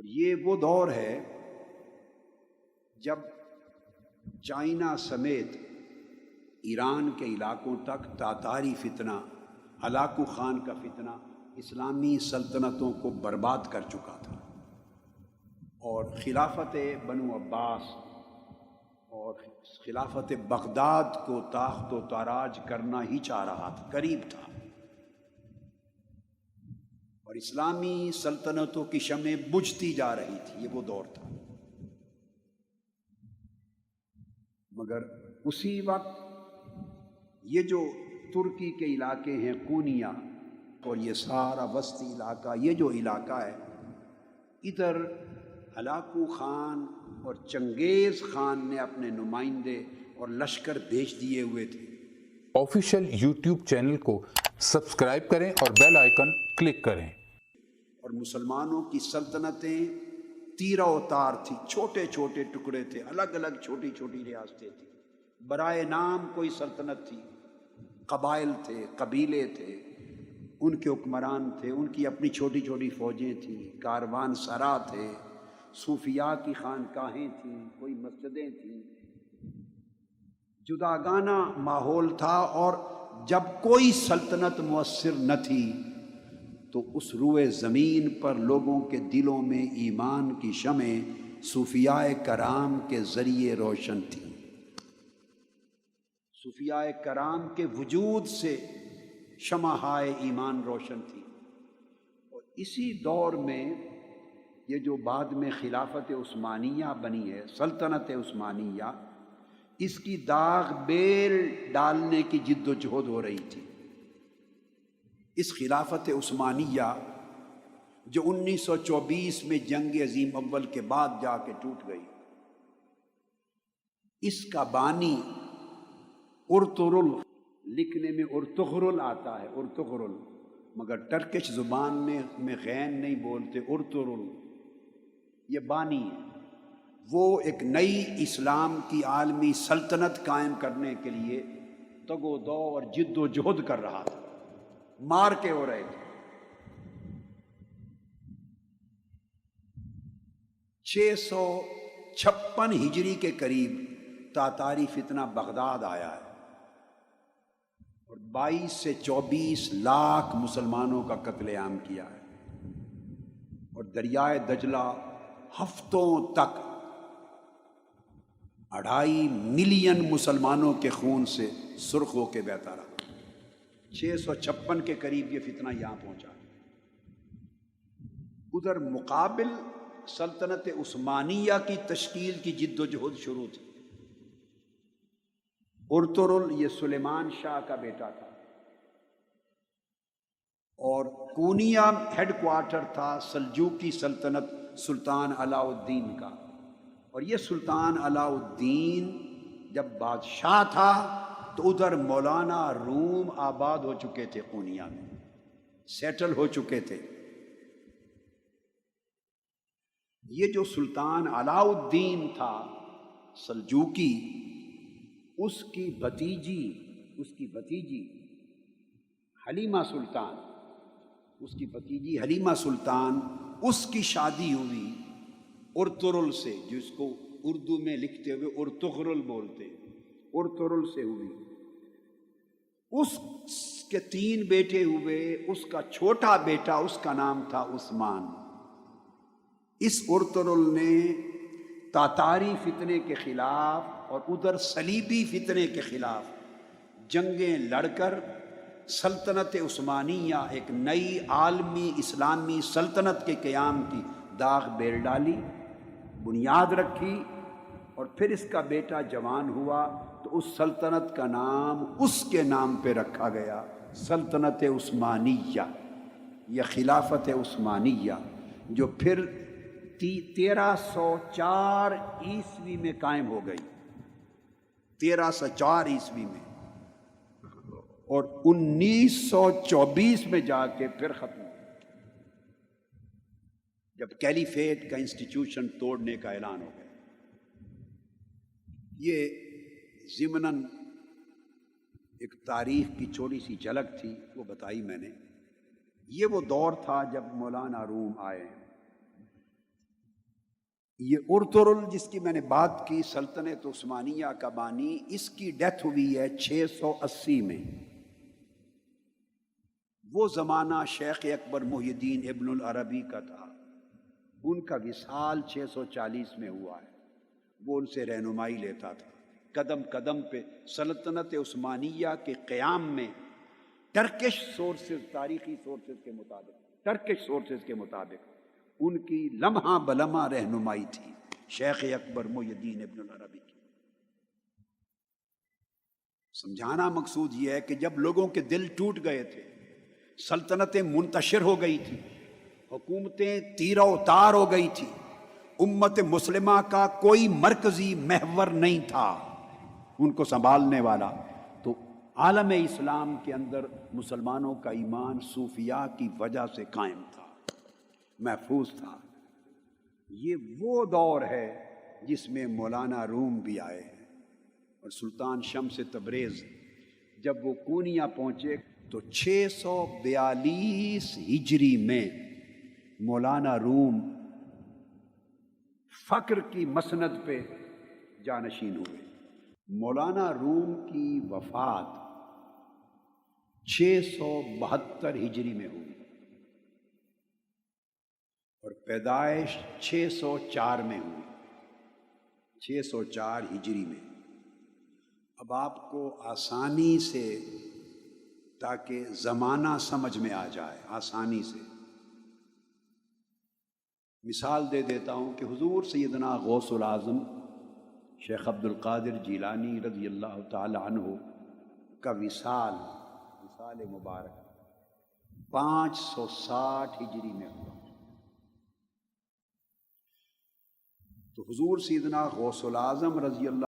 یہ وہ دور ہے جب چائنا سمیت ایران کے علاقوں تک تاتاری فتنہ، ہلاکو خان کا فتنہ اسلامی سلطنتوں کو برباد کر چکا تھا، اور خلافت بنو عباس اور خلافت بغداد کو تاخت و تاراج کرنا ہی چاہ رہا تھا، قریب تھا، اور اسلامی سلطنتوں کی شمع بجھتی جا رہی تھی۔ یہ وہ دور تھا۔ مگر اسی وقت یہ جو ترکی کے علاقے ہیں کونیا اور یہ سارا وسطی علاقہ، یہ جو علاقہ ہے، ادھر ہلاکو خان اور چنگیز خان نے اپنے نمائندے اور لشکر بھیج دیے ہوئے تھے۔ آفیشیل یوٹیوب چینل کو سبسکرائب کریں اور بیل آئیکن کلک کریں۔ اور مسلمانوں کی سلطنتیں تیرہ و تار تھی، چھوٹے چھوٹے ٹکڑے تھے، الگ الگ چھوٹی چھوٹی ریاستیں تھیں، برائے نام کوئی سلطنت تھی، قبائل تھے، قبیلے تھے، ان کے حکمران تھے، ان کی اپنی چھوٹی چھوٹی فوجیں تھیں، کاروان سرا تھے، صوفیاء کی خانقاہیں تھیں، کوئی مسجدیں تھیں، جداگانہ ماحول تھا۔ اور جب کوئی سلطنت مؤثر نہ تھی تو اس روئے زمین پر لوگوں کے دلوں میں ایمان کی شمع صوفیاء کرام کے ذریعے روشن تھی۔ صوفیاء کرام کے وجود سے شمعہائے ایمان روشن تھی۔ اور اسی دور میں یہ جو بعد میں خلافت عثمانیہ بنی ہے، سلطنت عثمانیہ، اس کی داغ بیل ڈالنے کی جد و جہد ہو رہی تھی۔ اس خلافت عثمانیہ جو 1924 میں جنگ عظیم اول کے بعد جا کے ٹوٹ گئی، اس کا بانی ارطغرل، لکھنے میں ارطغرل آتا ہے، ارطغرل، مگر ٹرکش زبان میں غین نہیں بولتے، ارطغرل، یہ بانی ہے۔ وہ ایک نئی اسلام کی عالمی سلطنت قائم کرنے کے لیے تگ و دو اور جد و جہد کر رہا تھا، مار کے ہو رہے تھے۔ 656 ہجری کے قریب تاتاری فتنہ بغداد آیا ہے اور 22 سے 24 لاکھ مسلمانوں کا قتل عام کیا ہے، اور دریائے دجلہ ہفتوں تک 2.5 ملین مسلمانوں کے خون سے سرخ ہو کے بہتا رہا۔ 656 کے قریب یہ فتنہ یہاں پہنچا۔ ادھر مقابل سلطنت عثمانیہ کی تشکیل کی جد و جہد شروع تھی۔ ارطغرل یہ سلیمان شاہ کا بیٹا تھا، اور کونیا ہیڈ کوارٹر تھا سلجوقی سلطنت سلطان علاء الدین کا، اور یہ سلطان علاء الدین جب بادشاہ تھا تو ادھر مولانا روم آباد ہو چکے تھے، کونیا میں سیٹل ہو چکے تھے۔ یہ جو سلطان علاء الدین تھا سلجوقی، اس کی بھتیجی حلیمہ سلطان، اس کی شادی ہوئی ارطغرل سے، جس کو اردو میں لکھتے ہوئے ارطغرل بولتے، ارطغرل سے ہوئی۔ اس کے 3 بیٹے ہوئے، اس کا چھوٹا بیٹا، اس کا نام تھا عثمان۔ اس ارطغرل نے تاتاری فتنے کے خلاف اور ادھر صلیبی فتنے کے خلاف جنگیں لڑ کر سلطنت عثمانیہ، ایک نئی عالمی اسلامی سلطنت کے قیام کی داغ بیل ڈالی، بنیاد رکھی، اور پھر اس کا بیٹا جوان ہوا تو اس سلطنت کا نام اس کے نام پہ رکھا گیا، سلطنت عثمانیہ یا خلافت عثمانیہ، جو پھر 1304 عیسوی میں قائم ہو گئی، 1304 عیسوی میں، اور 1924 میں جا کے پھر ختم ہو، جب کیلیفیٹ کا انسٹیٹیوشن توڑنے کا اعلان ہو گیا۔ یہ ضمناً ایک تاریخ کی چھوٹی سی جھلک تھی، وہ بتائی میں نے۔ یہ وہ دور تھا جب مولانا روم آئے ہیں۔ یہ ارطغرل جس کی میں نے بات کی سلطنت عثمانیہ کا بانی، اس کی ڈیتھ ہوئی ہے 680 میں۔ وہ زمانہ شیخ اکبر محی الدین ابن العربی کا تھا، ان کا وصال 640 میں ہوا ہے۔ وہ ان سے رہنمائی لیتا تھا قدم قدم پہ سلطنت عثمانیہ کے قیام میں۔ ٹرکش سورسز، تاریخی سورسز کے مطابق، ٹرکش سورسز کے مطابق ان کی لمحہ بلمحہ رہنمائی تھی شیخ اکبر محی الدین ابن العربی کی۔ سمجھانا مقصود یہ ہے کہ جب لوگوں کے دل ٹوٹ گئے تھے، سلطنتیں منتشر ہو گئی تھی، حکومتیں تیرہ اتار ہو گئی تھی، امت مسلمہ کا کوئی مرکزی محور نہیں تھا ان کو سنبھالنے والا، تو عالم اسلام کے اندر مسلمانوں کا ایمان صوفیاء کی وجہ سے قائم تھا، محفوظ تھا۔ یہ وہ دور ہے جس میں مولانا روم بھی آئے ہیں، اور سلطان شمس تبریز جب وہ کونیا پہنچے تو 642 ہجری میں مولانا روم فقر کی مسند پہ جانشین ہوئے۔ مولانا روم کی وفات 672 ہجری میں ہوئی اور پیدائش 604 میں ہوئی، 604 ہجری میں۔ اب آپ کو آسانی سے، تاکہ زمانہ سمجھ میں آ جائے آسانی سے، مثال دے دیتا ہوں کہ حضور سیدنا غوث العظم شیخ عبد القادر جیلانی رضی اللہ تعالی عنہ کا وصال مبارک 560 ہجری میں ہوا۔ تو حضور سیدنا غوث العظم رضی اللہ